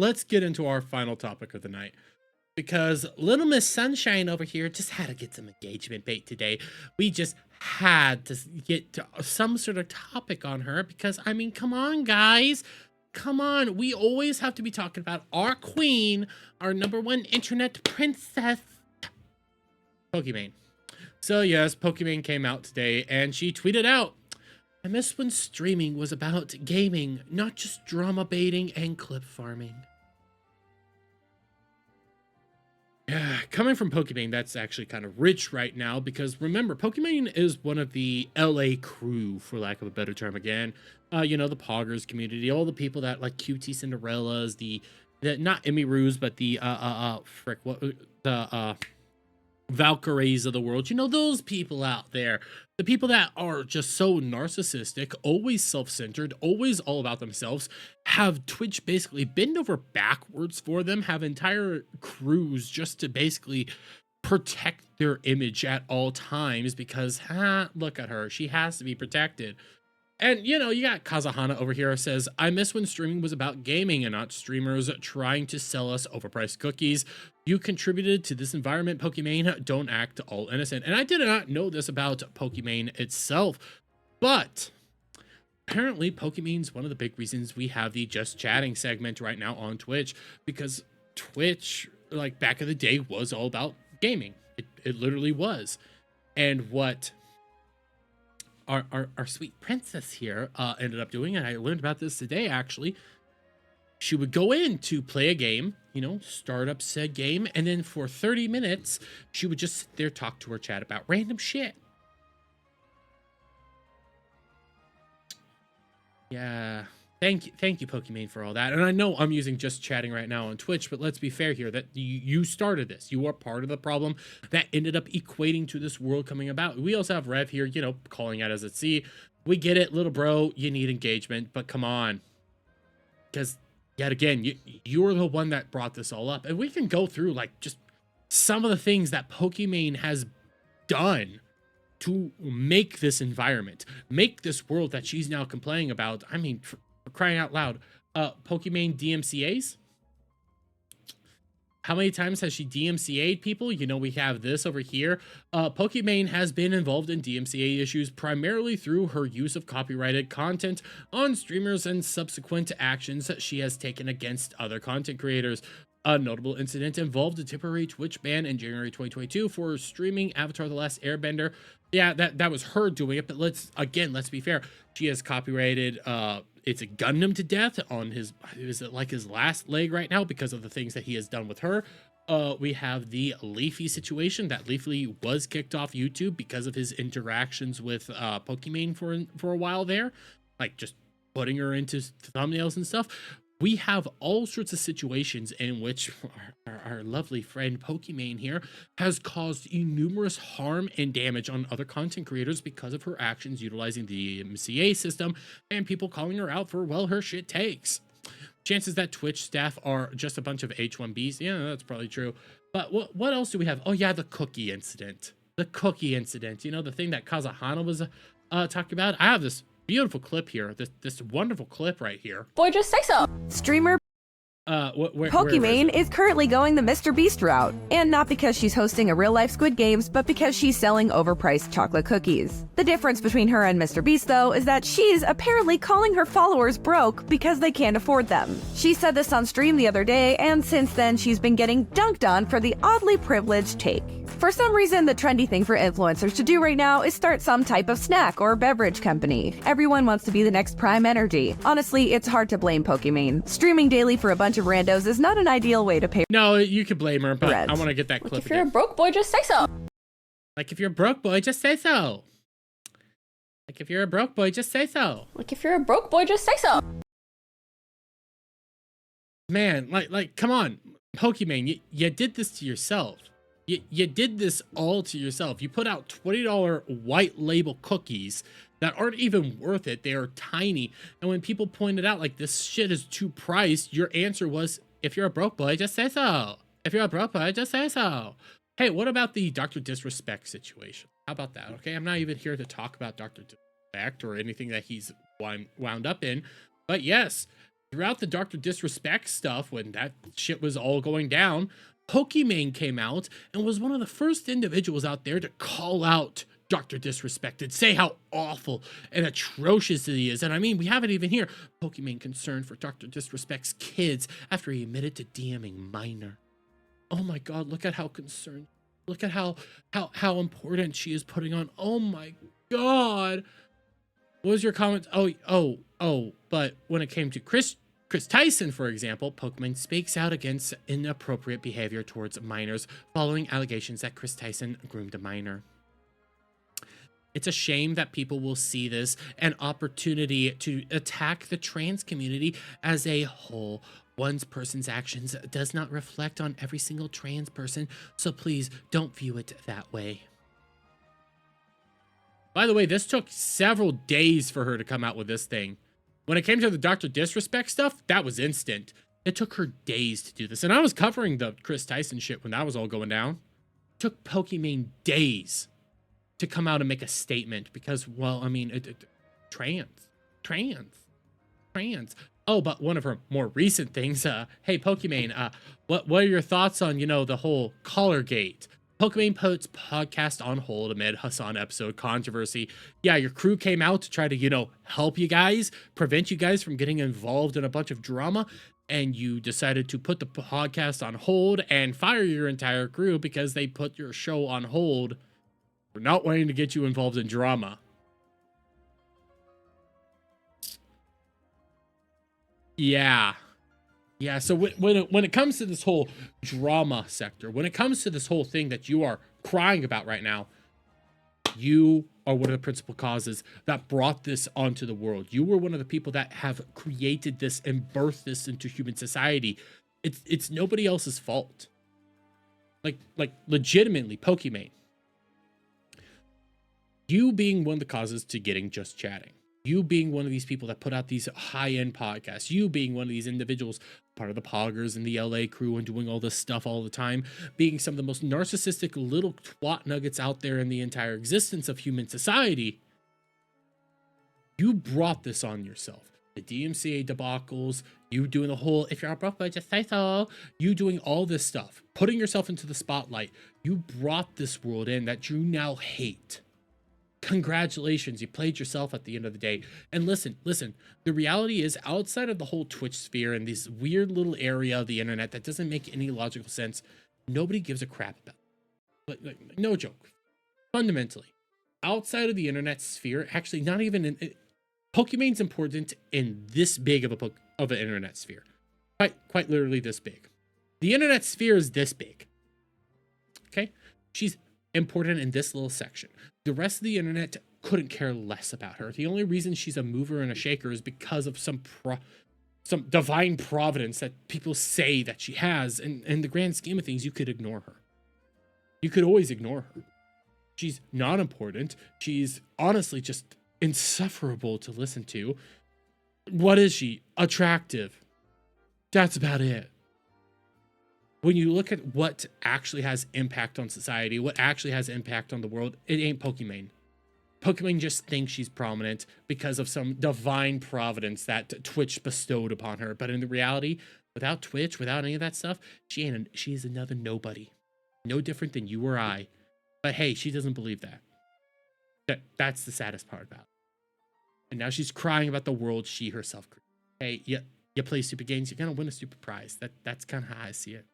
let's get into our final topic of the night. Because Little Miss Sunshine over here just had to get some engagement bait today. We just had to get to some sort of topic on her because, I mean, come on, guys. Come on. We always have to be talking about our queen, our #1 internet princess, Pokiman. So, yes, Pokiman came out today and she tweeted out, "I miss when streaming was about gaming, not just drama baiting and clip farming." Yeah, coming from Pokimane, that's actually kind of rich right now because remember, Pokimane is one of the LA crew, for lack of a better term again. You know, the Poggers community, all the people that like QT Cinderellas, the not Emiru's, but the frick, what the Valkyries of the world, you know, those people out there, the people that are just so narcissistic, always self-centered, always all about themselves, have Twitch basically bend over backwards for them, have entire crews just to basically protect their image at all times because, look at her, she has to be protected. And, you know, you got Kazahana over here says, "I miss when streaming was about gaming and not streamers trying to sell us overpriced cookies. You contributed to this environment, Pokimane. Don't act all innocent." And I did not know this about Pokimane itself, but apparently Pokimane's one of the big reasons we have the Just Chatting segment right now on Twitch, because Twitch, like back in the day, was all about gaming. It literally was. And what our sweet princess here ended up doing, and I learned about this today actually, she would go in to play a game, you know, start up said game, and then for 30 minutes she would just sit there, talk to her chat about random shit. Yeah, thank you Pokimane for all that. And I know I'm using Just Chatting right now on Twitch, but let's be fair here, that you started this. You are part of the problem that ended up equating to this world coming about. We also have Rev here, you know, calling out as at sea. We get it, little bro, you need engagement, but come on, because yet again, you're the one that brought this all up. And we can go through like just some of the things that Pokimane has done to make this environment, make this world that she's now complaining about. I mean, for crying out loud, Pokimane DMCAs? How many times has she DMCA'd people? You know, we have this over here. Pokimane has been involved in DMCA issues primarily through her use of copyrighted content on streamers and subsequent actions that she has taken against other content creators. A notable incident involved a temporary Twitch ban in January 2022 for streaming Avatar: The Last Airbender. Yeah, that was her doing it, but let's be fair. She has copyrighted it's a Gundam to death on his, is it like his last leg right now because of the things that he has done with her. We have the Leafy situation, that Leafy was kicked off YouTube because of his interactions with Pokimane for a while there, like just putting her into thumbnails and stuff. We have all sorts of situations in which our lovely friend Pokimane here has caused numerous harm and damage on other content creators because of her actions utilizing the MCA system and people calling her out for, well, her shit takes. Chances that Twitch staff are just a bunch of H1Bs, yeah, that's probably true. But what else do we have? Oh yeah, the cookie incident. The cookie incident, you know, the thing that Kazahana was talking about. I have this beautiful clip here, this wonderful clip right here. Boy, just say so. Streamer Pokimane is currently going the Mr. Beast route, and not because she's hosting a real-life Squid Games, but because she's selling overpriced chocolate cookies. The difference between her and Mr. Beast, though, is that she's apparently calling her followers broke because they can't afford them. She said this on stream the other day, and since then she's been getting dunked on for the oddly privileged take. For some reason, the trendy thing for influencers to do right now is start some type of snack or beverage company. Everyone wants to be the next Prime Energy. Honestly, it's hard to blame Pokimane. Streaming daily for a bunch of randos is not an ideal way to pay. No, you could blame her, but I want to get that clip. If you're a broke boy, just say so. Like if you're a broke boy, just say so. Like if you're a broke boy, just say so. Like if you're a broke boy, just say so. Man, like come on, Pokimane, you did this to yourself. You did this all to yourself. You put out $20 white label cookies that aren't even worth it. They are tiny. And when people pointed out like this shit is too priced, your answer was, if you're a broke boy, just say so. If you're a broke boy, just say so. Hey, what about the Dr. Disrespect situation? How about that? Okay, I'm not even here to talk about Dr. Disrespect or anything that he's wound up in. But yes, throughout the Dr. Disrespect stuff, when that shit was all going down, Pokimane came out and was one of the first individuals out there to call out Dr. Disrespect and say how awful and atrocious he is. And I mean, we have it even here. Pokimane concerned for Dr. Disrespect's kids after he admitted to DMing minor. Oh my God, look at how concerned. Look at how important she is putting on. Oh my God. What was your comment? Oh, but when it came to Chris Tyson, for example, Pokimane speaks out against inappropriate behavior towards minors following allegations that Chris Tyson groomed a minor. It's a shame that people will see this an opportunity to attack the trans community as a whole. One person's actions does not reflect on every single trans person, so please don't view it that way. By the way, this took several days for her to come out with this thing. When it came to the Dr. Disrespect stuff, that was instant. It took her days to do this. And I was covering the Chris Tyson shit when that was all going down. It took Pokimane days to come out and make a statement because, well, I mean, trans. Oh, but one of her more recent things, hey, Pokimane, what are your thoughts on, the whole Collargate? Pokimane puts podcast on hold amid Hassan episode controversy. Yeah, your crew came out to try to, help you guys, prevent you guys from getting involved in a bunch of drama, and you decided to put the podcast on hold and fire your entire crew because they put your show on hold for not wanting to get you involved in drama. Yeah, so when it comes to this whole drama sector, when it comes to this whole thing that you are crying about right now, you are one of the principal causes that brought this onto the world. You were one of the people that have created this and birthed this into human society. It's nobody else's fault. Like legitimately, Pokimane. You being one of the causes to getting Just Chatting. You being one of these people that put out these high-end podcasts. You being one of these individuals, part of the Poggers and the LA crew and doing all this stuff all the time. Being some of the most narcissistic little twat nuggets out there in the entire existence of human society. You brought this on yourself. The DMCA debacles, you doing the whole, if you're broke, just say so. You doing all this stuff. Putting yourself into the spotlight. You brought this world in that you now hate. Congratulations, you played yourself at the end of the day. And listen, the reality is, outside of the whole Twitch sphere and this weird little area of the internet that doesn't make any logical sense, nobody gives a crap about it. Like, no joke. Fundamentally, outside of the internet sphere, actually not even in Pokimane's important in this big of an internet sphere. Quite literally this big. The internet sphere is this big. Okay? She's important in this little section. The rest of the internet couldn't care less about her. The only reason she's a mover and a shaker is because of some divine providence that people say that she has. And in the grand scheme of things, you could ignore her. You could always ignore her. She's not important. She's honestly just insufferable to listen to. What is she? Attractive. That's about it. When you look at what actually has impact on society, what actually has impact on the world, it ain't Pokimane. Pokimane just thinks she's prominent because of some divine providence that Twitch bestowed upon her. But in the reality, without Twitch, without any of that stuff, she's another nobody. No different than you or I. But hey, she doesn't believe that. That's the saddest part about it. And now she's crying about the world she herself created. Hey, you play stupid games, you're gonna win a stupid prize. That's kind of how I see it.